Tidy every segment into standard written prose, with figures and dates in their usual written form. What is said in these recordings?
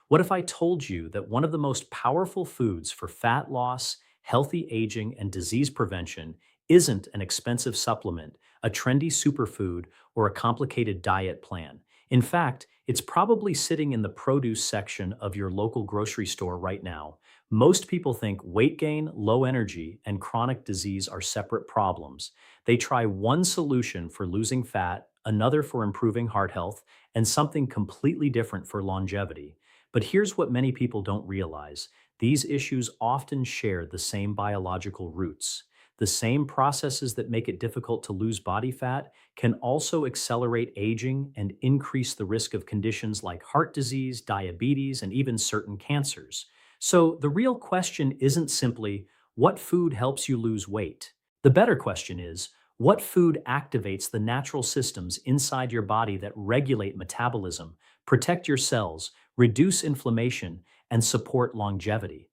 What if I told you that one of the most powerful foods for fat loss, healthy aging, and disease prevention isn't an expensive supplement, a trendy superfood, or a complicated diet plan? In fact, it's probably sitting in the produce section of your local grocery store right now. Most people think weight gain, low energy, and chronic disease are separate problems. They try one solution for losing fat, another for improving heart health, and something completely different for longevity. But here's what many people don't realize. These issues often share the same biological roots. The same processes that make it difficult to lose body fat can also accelerate aging and increase the risk of conditions like heart disease, diabetes, and even certain cancers. So the real question isn't simply what food helps you lose weight. The better question is what food activates the natural systems inside your body that regulate metabolism, protect your cells, reduce inflammation, and support longevity.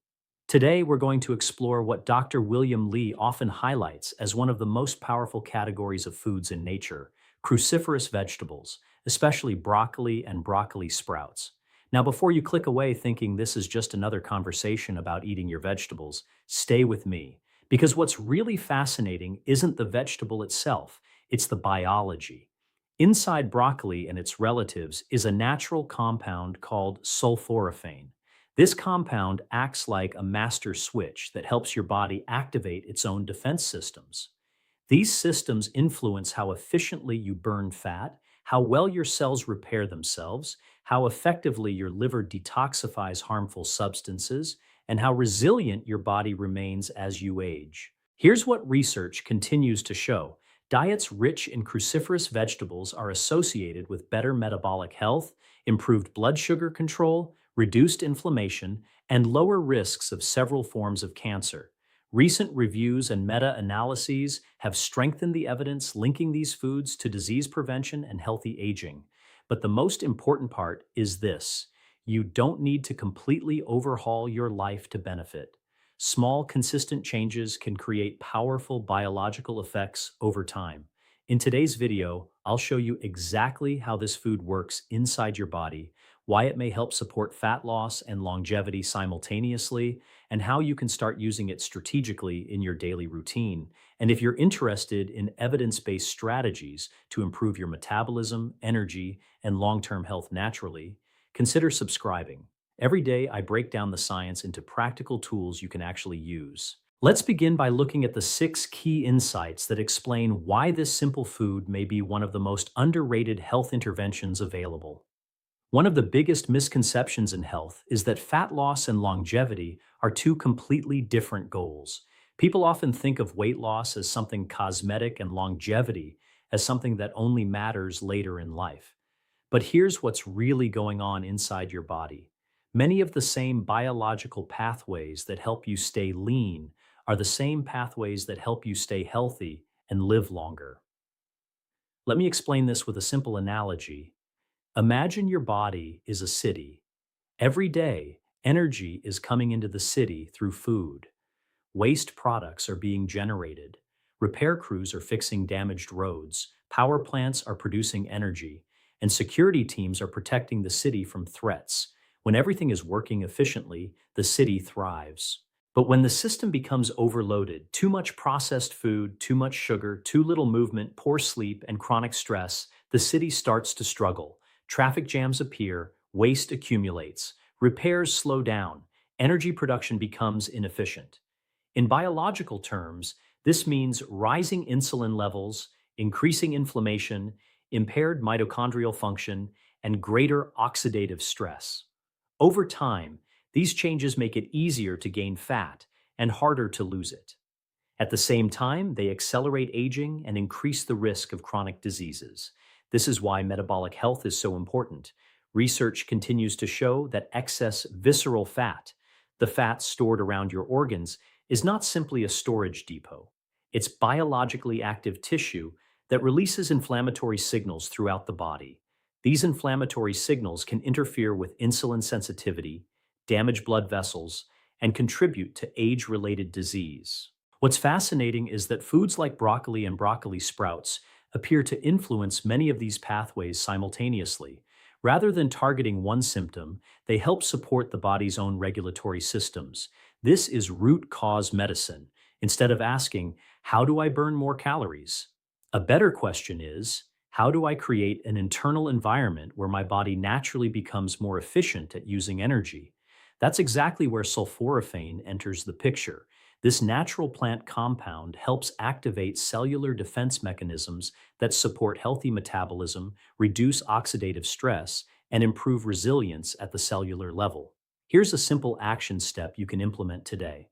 Today, we're going to explore what Dr. William Lee often highlights as one of the most powerful categories of foods in nature: cruciferous vegetables, especially broccoli and broccoli sprouts. Now, before you click away thinking this is just another conversation about eating your vegetables, stay with me. Because what's really fascinating isn't the vegetable itself, it's the biology. Inside broccoli and its relatives is a natural compound called sulforaphane. This compound acts like a master switch that helps your body activate its own defense systems. These systems influence how efficiently you burn fat, how well your cells repair themselves, how effectively your liver detoxifies harmful substances, and how resilient your body remains as you age. Here's what research continues to show. Diets rich in cruciferous vegetables are associated with better metabolic health, improved blood sugar control, reduced inflammation, and lower risks of several forms of cancer. Recent reviews and meta analyses have strengthened the evidence linking these foods to disease prevention and healthy aging. But the most important part is this: you don't need to completely overhaul your life to benefit. Small, consistent changes can create powerful biological effects over time. In today's video, I'll show you exactly how this food works inside your body, why it may help support fat loss and longevity simultaneously, and how you can start using it strategically in your daily routine. And if you're interested in evidence-based strategies to improve your metabolism, energy, and long-term health naturally, consider subscribing. Every day, I break down the science into practical tools you can actually use. Let's begin by looking at the 6 key insights that explain why this simple food may be one of the most underrated health interventions available. One of the biggest misconceptions in health is that fat loss and longevity are two completely different goals. People often think of weight loss as something cosmetic and longevity as something that only matters later in life. But here's what's really going on inside your body. Many of the same biological pathways that help you stay lean are the same pathways that help you stay healthy and live longer. Let me explain this with a simple analogy. Imagine your body is a city. Every day, energy is coming into the city through food. Waste products are being generated. Repair crews are fixing damaged roads. Power plants are producing energy. And security teams are protecting the city from threats. When everything is working efficiently, the city thrives. But when the system becomes overloaded, too much processed food, too much sugar, too little movement, poor sleep, and chronic stress, the city starts to struggle. Traffic jams appear, waste accumulates, repairs slow down, energy production becomes inefficient. In biological terms, this means rising insulin levels, increasing inflammation, impaired mitochondrial function, and greater oxidative stress. Over time, these changes make it easier to gain fat and harder to lose it. At the same time, they accelerate aging and increase the risk of chronic diseases. This is why metabolic health is so important. Research continues to show that excess visceral fat, the fat stored around your organs, is not simply a storage depot. It's biologically active tissue that releases inflammatory signals throughout the body. These inflammatory signals can interfere with insulin sensitivity, damage blood vessels, and contribute to age-related disease. What's fascinating is that foods like broccoli and broccoli sprouts appear to influence many of these pathways simultaneously. Rather than targeting one symptom, they help support the body's own regulatory systems. This is root cause medicine. Instead of asking, how do I burn more calories? A better question is, how do I create an internal environment where my body naturally becomes more efficient at using energy? That's exactly where sulforaphane enters the picture. This natural plant compound helps activate cellular defense mechanisms that support healthy metabolism, reduce oxidative stress, and improve resilience at the cellular level. Here's a simple action step you can implement today.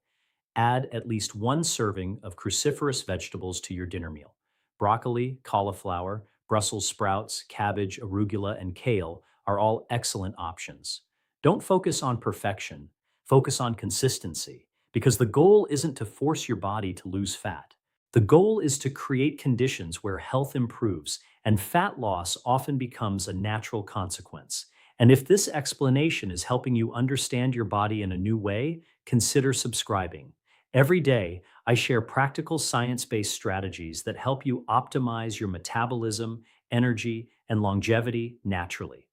Add at least one serving of cruciferous vegetables to your dinner meal. Broccoli, cauliflower, Brussels sprouts, cabbage, arugula, and kale are all excellent options. Don't focus on perfection, focus on consistency, because the goal isn't to force your body to lose fat. The goal is to create conditions where health improves and fat loss often becomes a natural consequence. And if this explanation is helping you understand your body in a new way, consider subscribing. Every day, I share practical science based strategies that help you optimize your metabolism, energy, and longevity naturally.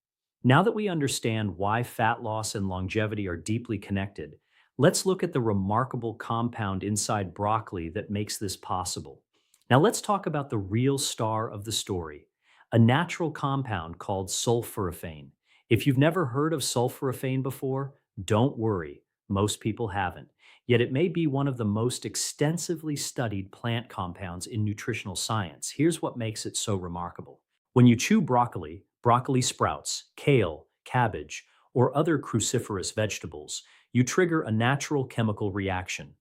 Now that we understand why fat loss and longevity are deeply connected, let's look at the remarkable compound inside broccoli that makes this possible. Now, let's talk about the real star of the story, a natural compound called sulforaphane. If you've never heard of sulforaphane before, don't worry, most people haven't. Yet it may be one of the most extensively studied plant compounds in nutritional science. Here's what makes it so remarkable. When you chew broccoli, broccoli sprouts, kale, cabbage, or other cruciferous vegetables, you trigger a natural chemical reaction.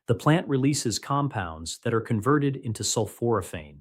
The plant releases compounds that are converted into sulforaphane.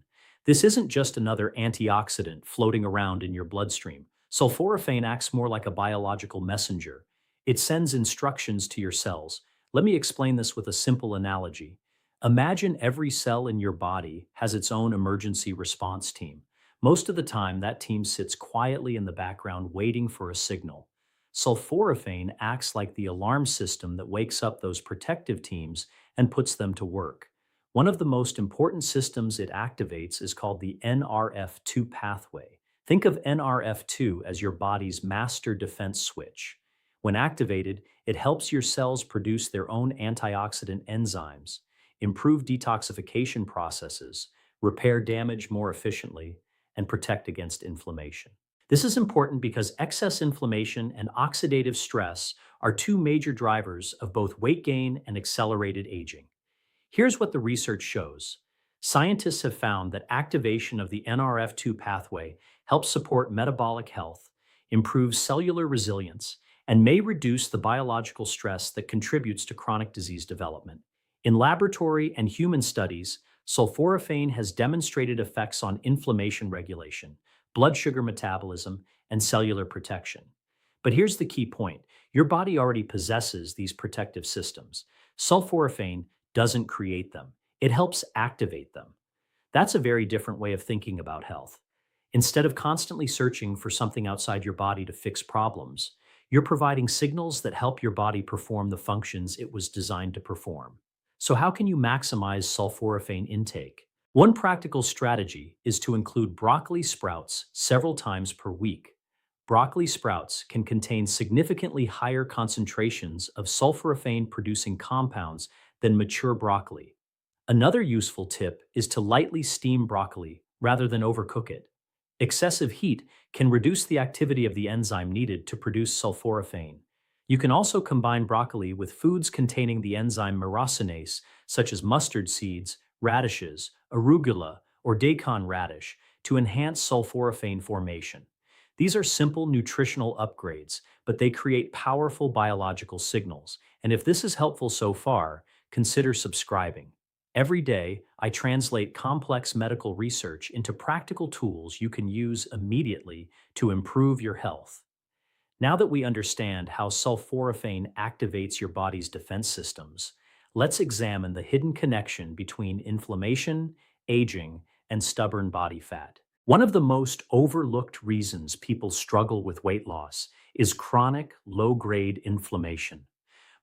This isn't just another antioxidant floating around in your bloodstream. Sulforaphane acts more like a biological messenger. It sends instructions to your cells. Let me explain this with a simple analogy. Imagine every cell in your body has its own emergency response team. Most of the time, that team sits quietly in the background waiting for a signal. Sulforaphane acts like the alarm system that wakes up those protective teams and puts them to work. One of the most important systems it activates is called the NRF2 pathway. Think of NRF2 as your body's master defense switch. When activated, it helps your cells produce their own antioxidant enzymes, improve detoxification processes, repair damage more efficiently, and protect against inflammation. This is important because excess inflammation and oxidative stress are two major drivers of both weight gain and accelerated aging. Here's what the research shows. Scientists have found that activation of the NRF2 pathway helps support metabolic health, improves cellular resilience, and may reduce the biological stress that contributes to chronic disease development. In laboratory and human studies, sulforaphane has demonstrated effects on inflammation regulation, blood sugar metabolism, and cellular protection. But here's the key point. Your body already possesses these protective systems. Sulforaphane doesn't create them. It helps activate them. That's a very different way of thinking about health. Instead of constantly searching for something outside your body to fix problems, you're providing signals that help your body perform the functions it was designed to perform. So how can you maximize sulforaphane intake? One practical strategy is to include broccoli sprouts several times per week. Broccoli sprouts can contain significantly higher concentrations of sulforaphane-producing compounds than mature broccoli. Another useful tip is to lightly steam broccoli rather than overcook it. Excessive heat can reduce the activity of the enzyme needed to produce sulforaphane. You can also combine broccoli with foods containing the enzyme myrosinase, such as mustard seeds, radishes, arugula, or daikon radish, to enhance sulforaphane formation. These are simple nutritional upgrades, but they create powerful biological signals. And if this is helpful so far, consider subscribing. Every day, I translate complex medical research into practical tools you can use immediately to improve your health. Now that we understand how sulforaphane activates your body's defense systems, let's examine the hidden connection between inflammation, aging, and stubborn body fat. One of the most overlooked reasons people struggle with weight loss is chronic, low-grade inflammation.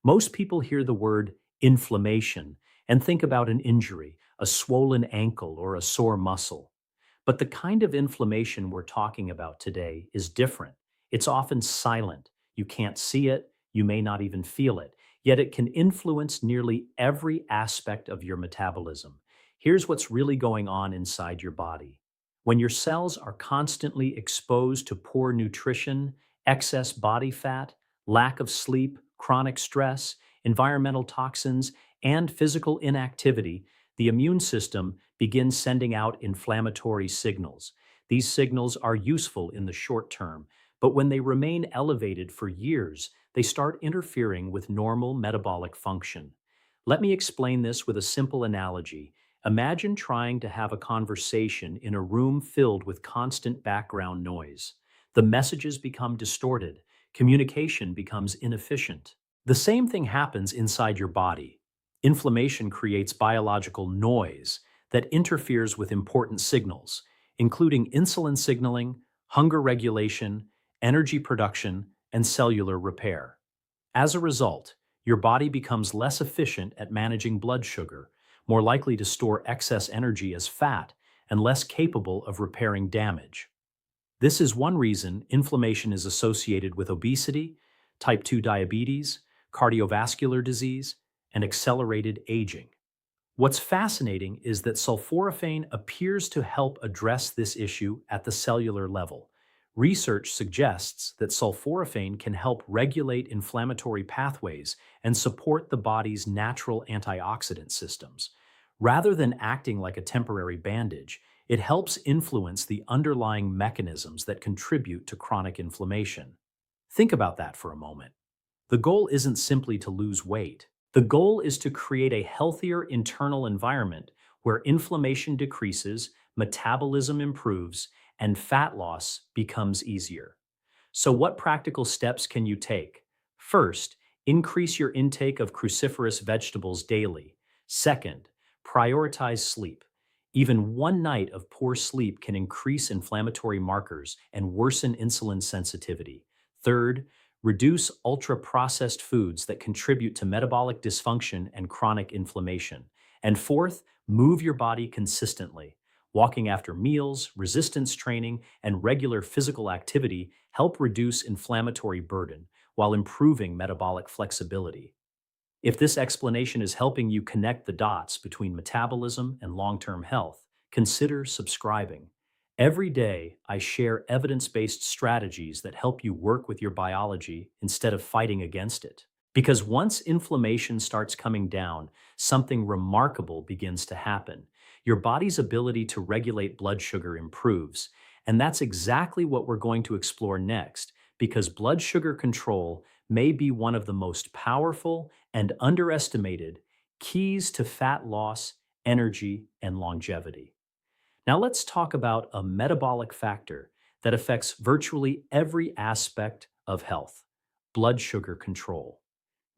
Most people hear the word inflammation and think about an injury, a swollen ankle, or a sore muscle. But the kind of inflammation we're talking about today is different. It's often silent. You can't see it, you may not even feel it, yet it can influence nearly every aspect of your metabolism. Here's what's really going on inside your body. When your cells are constantly exposed to poor nutrition, excess body fat, lack of sleep, chronic stress, environmental toxins, and physical inactivity, the immune system begins sending out inflammatory signals. These signals are useful in the short term, but when they remain elevated for years, they start interfering with normal metabolic function. Let me explain this with a simple analogy. Imagine trying to have a conversation in a room filled with constant background noise. The messages become distorted, communication becomes inefficient. The same thing happens inside your body. Inflammation creates biological noise that interferes with important signals, including insulin signaling, hunger regulation, energy production, and cellular repair. As a result, your body becomes less efficient at managing blood sugar, more likely to store excess energy as fat, and less capable of repairing damage. This is one reason inflammation is associated with obesity, type 2 diabetes, cardiovascular disease, and accelerated aging. What's fascinating is that sulforaphane appears to help address this issue at the cellular level. Research suggests that sulforaphane can help regulate inflammatory pathways and support the body's natural antioxidant systems. Rather than acting like a temporary bandage, it helps influence the underlying mechanisms that contribute to chronic inflammation. Think about that for a moment. The goal isn't simply to lose weight. The goal is to create a healthier internal environment where inflammation decreases, metabolism improves, and fat loss becomes easier. So, what practical steps can you take? First, increase your intake of cruciferous vegetables daily. Second, prioritize sleep. Even one night of poor sleep can increase inflammatory markers and worsen insulin sensitivity. Third, reduce ultra-processed foods that contribute to metabolic dysfunction and chronic inflammation. And fourth, move your body consistently. Walking after meals, resistance training, and regular physical activity help reduce inflammatory burden while improving metabolic flexibility. If this explanation is helping you connect the dots between metabolism and long-term health, consider subscribing. Every day, I share evidence-based strategies that help you work with your biology instead of fighting against it. Because once inflammation starts coming down, something remarkable begins to happen. Your body's ability to regulate blood sugar improves, and that's exactly what we're going to explore next, because blood sugar control may be one of the most powerful and underestimated keys to fat loss, energy, and longevity. Now let's talk about a metabolic factor that affects virtually every aspect of health: blood sugar control.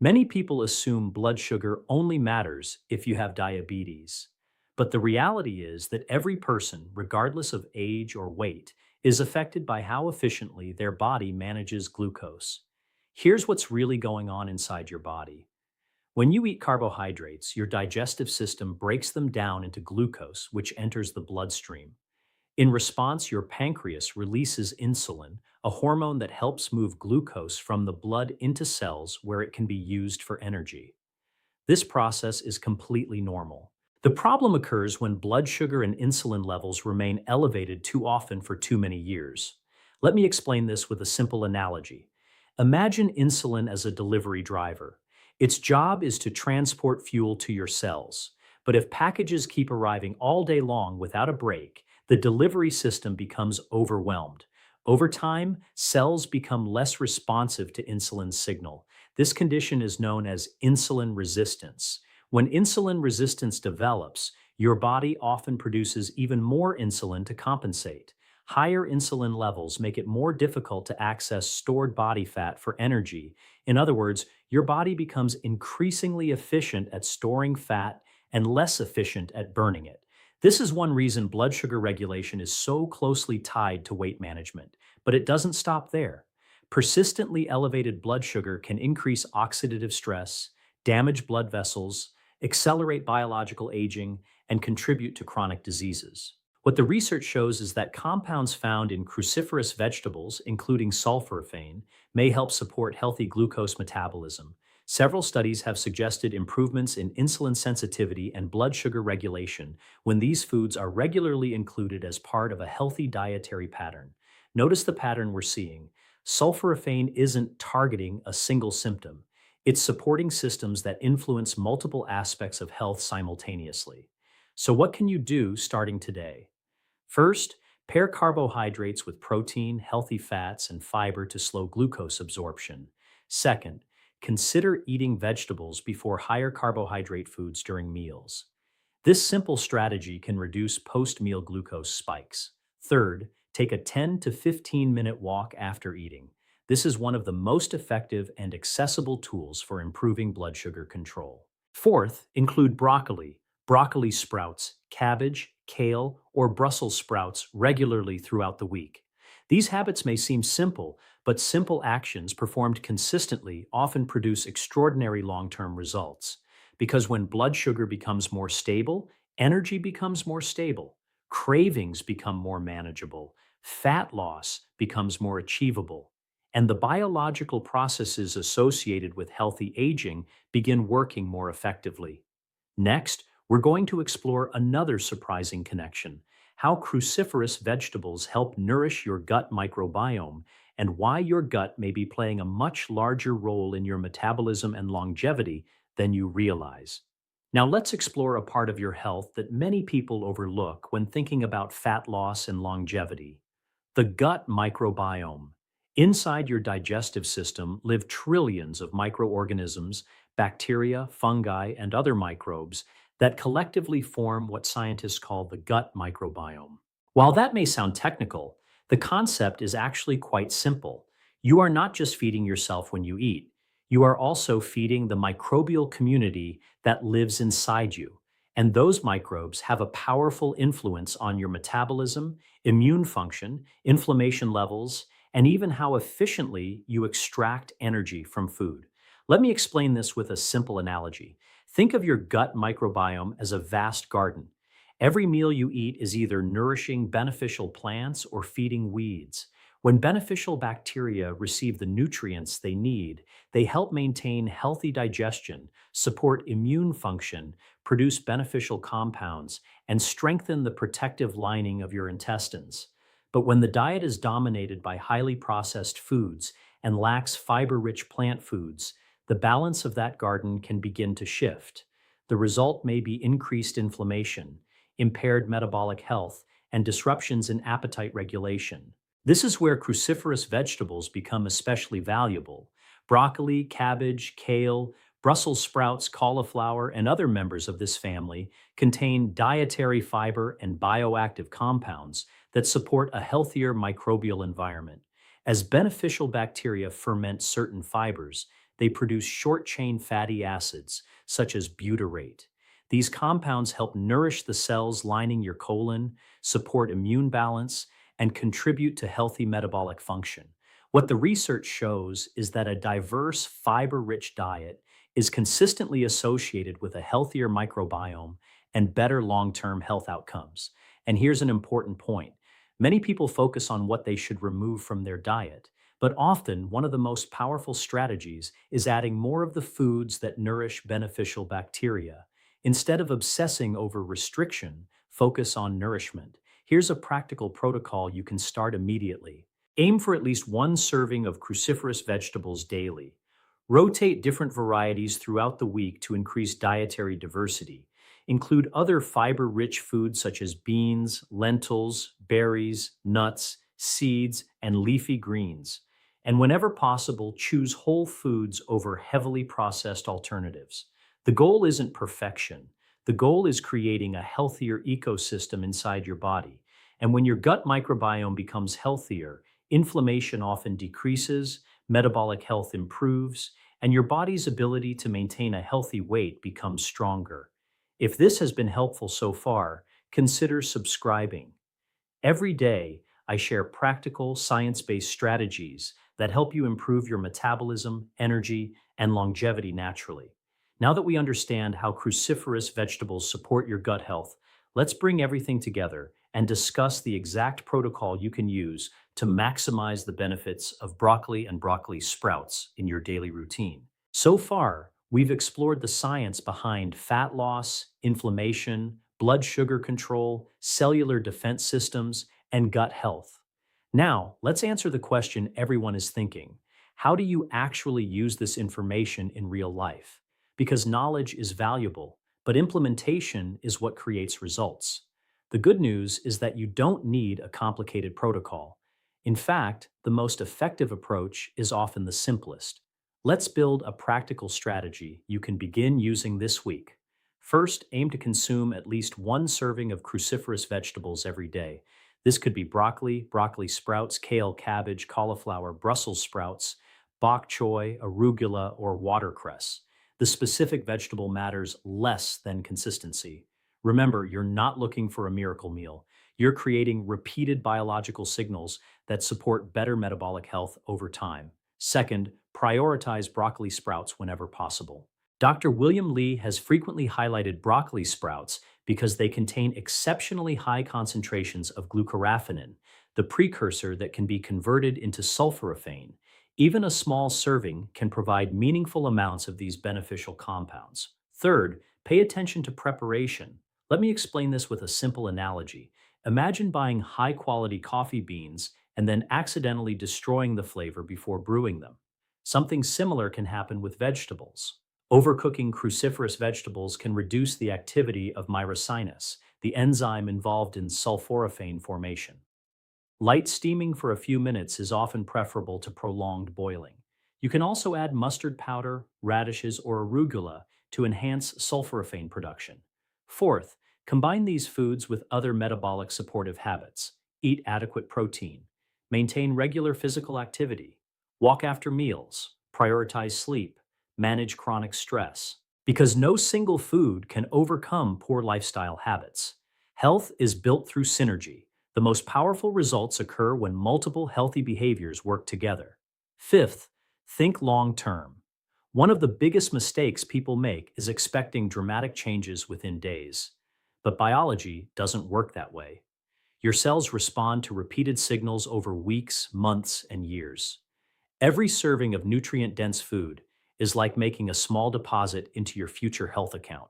Many people assume blood sugar only matters if you have diabetes. But the reality is that every person, regardless of age or weight, is affected by how efficiently their body manages glucose. Here's what's really going on inside your body. When you eat carbohydrates, your digestive system breaks them down into glucose, which enters the bloodstream. In response, your pancreas releases insulin, a hormone that helps move glucose from the blood into cells where it can be used for energy. This process is completely normal. The problem occurs when blood sugar and insulin levels remain elevated too often for too many years. Let me explain this with a simple analogy. Imagine insulin as a delivery driver. Its job is to transport fuel to your cells. But if packages keep arriving all day long without a break, the delivery system becomes overwhelmed. Over time, cells become less responsive to insulin's signal. This condition is known as insulin resistance. When insulin resistance develops, your body often produces even more insulin to compensate. Higher insulin levels make it more difficult to access stored body fat for energy. In other words, your body becomes increasingly efficient at storing fat and less efficient at burning it. This is one reason blood sugar regulation is so closely tied to weight management. But it doesn't stop there. Persistently elevated blood sugar can increase oxidative stress, damage blood vessels, accelerate biological aging, and contribute to chronic diseases. What the research shows is that compounds found in cruciferous vegetables, including sulforaphane, may help support healthy glucose metabolism. Several studies have suggested improvements in insulin sensitivity and blood sugar regulation when these foods are regularly included as part of a healthy dietary pattern. Notice the pattern we're seeing. Sulforaphane isn't targeting a single symptom. It's supporting systems that influence multiple aspects of health simultaneously. So, what can you do starting today? First, pair carbohydrates with protein, healthy fats, and fiber to slow glucose absorption. Second, consider eating vegetables before higher carbohydrate foods during meals. This simple strategy can reduce post meal glucose spikes. Third, take a 10 to 15-minute walk after eating. This is one of the most effective and accessible tools for improving blood sugar control. Fourth, include broccoli sprouts, cabbage, kale, or Brussels sprouts regularly throughout the week. These habits may seem simple, but simple actions performed consistently often produce extraordinary long term results. Because when blood sugar becomes more stable, energy becomes more stable, cravings become more manageable, fat loss becomes more achievable, and the biological processes associated with healthy aging begin working more effectively. Next, we're going to explore another surprising connection: how cruciferous vegetables help nourish your gut microbiome and why your gut may be playing a much larger role in your metabolism and longevity than you realize. Now, let's explore a part of your health that many people overlook when thinking about fat loss and longevity: the gut microbiome. Inside your digestive system live trillions of microorganisms, bacteria, fungi, and other microbes that collectively form what scientists call the gut microbiome. While that may sound technical, the concept is actually quite simple. You are not just feeding yourself when you eat, you are also feeding the microbial community that lives inside you. And those microbes have a powerful influence on your metabolism, immune function, inflammation levels, and even how efficiently you extract energy from food. Let me explain this with a simple analogy. Think of your gut microbiome as a vast garden. Every meal you eat is either nourishing beneficial plants or feeding weeds. When beneficial bacteria receive the nutrients they need, they help maintain healthy digestion, support immune function, produce beneficial compounds, and strengthen the protective lining of your intestines. But when the diet is dominated by highly processed foods and lacks fiber rich plant foods, the balance of that garden can begin to shift. The result may be increased inflammation, impaired metabolic health, and disruptions in appetite regulation. This is where cruciferous vegetables become especially valuable. Broccoli, cabbage, kale, Brussels sprouts, cauliflower, and other members of this family contain dietary fiber and bioactive compounds that support a healthier microbial environment. As beneficial bacteria ferment certain fibers, they produce short chain fatty acids, such as butyrate. These compounds help nourish the cells lining your colon, support immune balance, and contribute to healthy metabolic function. What the research shows is that a diverse, fiber rich diet is consistently associated with a healthier microbiome and better long term health outcomes. And here's an important point: many people focus on what they should remove from their diet. But often, one of the most powerful strategies is adding more of the foods that nourish beneficial bacteria. Instead of obsessing over restriction, focus on nourishment. Here's a practical protocol you can start immediately. Aim for at least one serving of cruciferous vegetables daily. Rotate different varieties throughout the week to increase dietary diversity. Include other fiber rich foods such as beans, lentils, berries, nuts, seeds, and leafy greens. And whenever possible, choose whole foods over heavily processed alternatives. The goal isn't perfection. The goal is creating a healthier ecosystem inside your body. And when your gut microbiome becomes healthier, inflammation often decreases, metabolic health improves, and your body's ability to maintain a healthy weight becomes stronger. If this has been helpful so far, consider subscribing. Every day, I share practical, science based strategies that help you improve your metabolism, energy, and longevity naturally. Now that we understand how cruciferous vegetables support your gut health, let's bring everything together and discuss the exact protocol you can use to maximize the benefits of broccoli and broccoli sprouts in your daily routine. So far, we've explored the science behind fat loss, inflammation, blood sugar control, cellular defense systems, and gut health. Now, let's answer the question everyone is thinking. How do you actually use this information in real life? Because knowledge is valuable, but implementation is what creates results. The good news is that you don't need a complicated protocol. In fact, the most effective approach is often the simplest. Let's build a practical strategy you can begin using this week. First, aim to consume at least one serving of cruciferous vegetables every day. This could be broccoli, broccoli sprouts, kale, cabbage, cauliflower, Brussels sprouts, bok choy, arugula, or watercress. The specific vegetable matters less than consistency. Remember, you're not looking for a miracle meal. You're creating repeated biological signals that support better metabolic health over time. Second, prioritize broccoli sprouts whenever possible. Dr. William Lee has frequently highlighted broccoli sprouts because they contain exceptionally high concentrations of glucoraphanin, the precursor that can be converted into sulforaphane. Even a small serving can provide meaningful amounts of these beneficial compounds. Third, pay attention to preparation. Let me explain this with a simple analogy. Imagine buying high quality coffee beans and then accidentally destroying the flavor before brewing them. Something similar can happen with vegetables. Overcooking cruciferous vegetables can reduce the activity of myrosinus, the enzyme involved in sulforaphane formation. Light steaming for a few minutes is often preferable to prolonged boiling. You can also add mustard powder, radishes, or arugula to enhance sulforaphane production. Fourth, combine these foods with other metabolic supportive habits. Eat adequate protein. Maintain regular physical activity. Walk after meals. Prioritize sleep. Manage chronic stress. Because no single food can overcome poor lifestyle habits. Health is built through synergy. The most powerful results occur when multiple healthy behaviors work together. Fifth, think long term. One of the biggest mistakes people make is expecting dramatic changes within days. But biology doesn't work that way. Your cells respond to repeated signals over weeks, months, and years. Every serving of nutrient dense food is like making a small deposit into your future health account.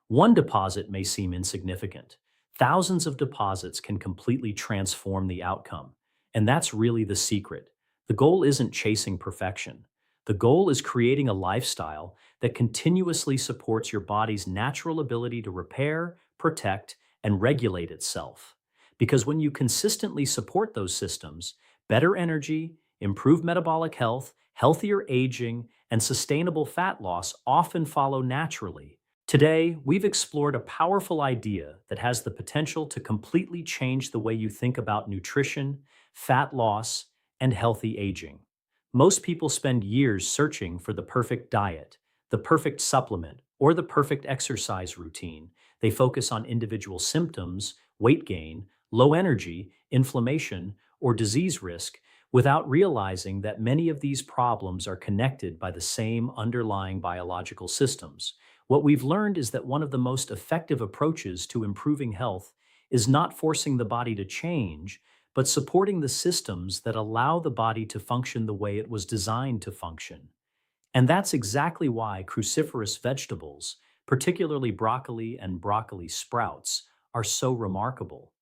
One deposit may seem insignificant. Thousands of deposits can completely transform the outcome. And that's really the secret. The goal isn't chasing perfection. The goal is creating a lifestyle that continuously supports your body's natural ability to repair, protect, and regulate itself. Because when you consistently support those systems, better energy, improved metabolic health, healthier aging, and sustainable fat loss often follow naturally. Today, we've explored a powerful idea that has the potential to completely change the way you think about nutrition, fat loss, and healthy aging. Most people spend years searching for the perfect diet, the perfect supplement, or the perfect exercise routine. They focus on individual symptoms, weight gain, low energy, inflammation, or disease risk without realizing that many of these problems are connected by the same underlying biological systems. What we've learned is that one of the most effective approaches to improving health is not forcing the body to change, but supporting the systems that allow the body to function the way it was designed to function. And that's exactly why cruciferous vegetables, particularly broccoli and broccoli sprouts, are so remarkable.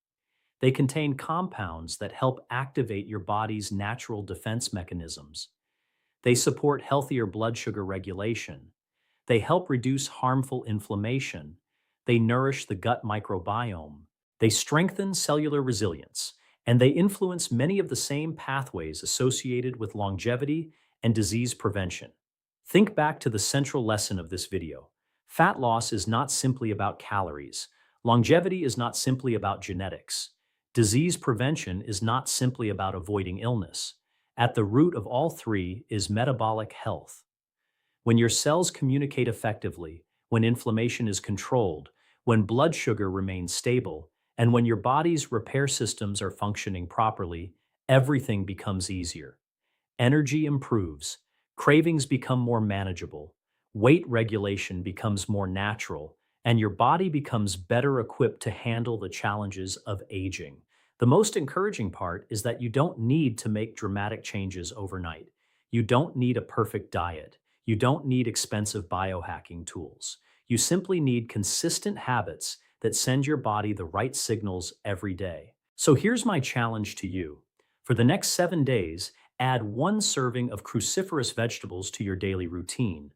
They contain compounds that help activate your body's natural defense mechanisms. They support healthier blood sugar regulation. They help reduce harmful inflammation. They nourish the gut microbiome. They strengthen cellular resilience, and they influence many of the same pathways associated with longevity and disease prevention. Think back to the central lesson of this video. Fat loss is not simply about calories. Longevity is not simply about genetics. Disease prevention is not simply about avoiding illness. At the root of all three is metabolic health. When your cells communicate effectively, when inflammation is controlled, when blood sugar remains stable, and when your body's repair systems are functioning properly, everything becomes easier. Energy improves, cravings become more manageable, weight regulation becomes more natural, and your body becomes better equipped to handle the challenges of aging. The most encouraging part is that you don't need to make dramatic changes overnight. You don't need a perfect diet. You don't need expensive biohacking tools. You simply need consistent habits that send your body the right signals every day. So here's my challenge to you. For the next 7 days, add one serving of cruciferous vegetables to your daily routine.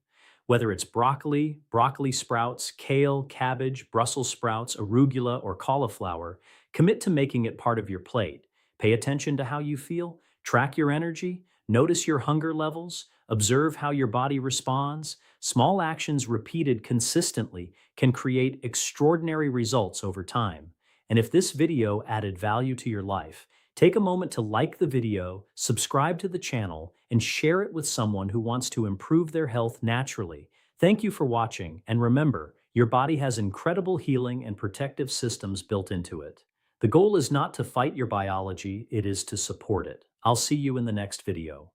Whether it's broccoli, broccoli sprouts, kale, cabbage, Brussels sprouts, arugula, or cauliflower, commit to making it part of your plate. Pay attention to how you feel, track your energy, notice your hunger levels, observe how your body responds. Small actions repeated consistently can create extraordinary results over time. And if this video added value to your life, take a moment to like the video, subscribe to the channel, and share it with someone who wants to improve their health naturally. Thank you for watching, and remember, your body has incredible healing and protective systems built into it. The goal is not to fight your biology, it is to support it. I'll see you in the next video.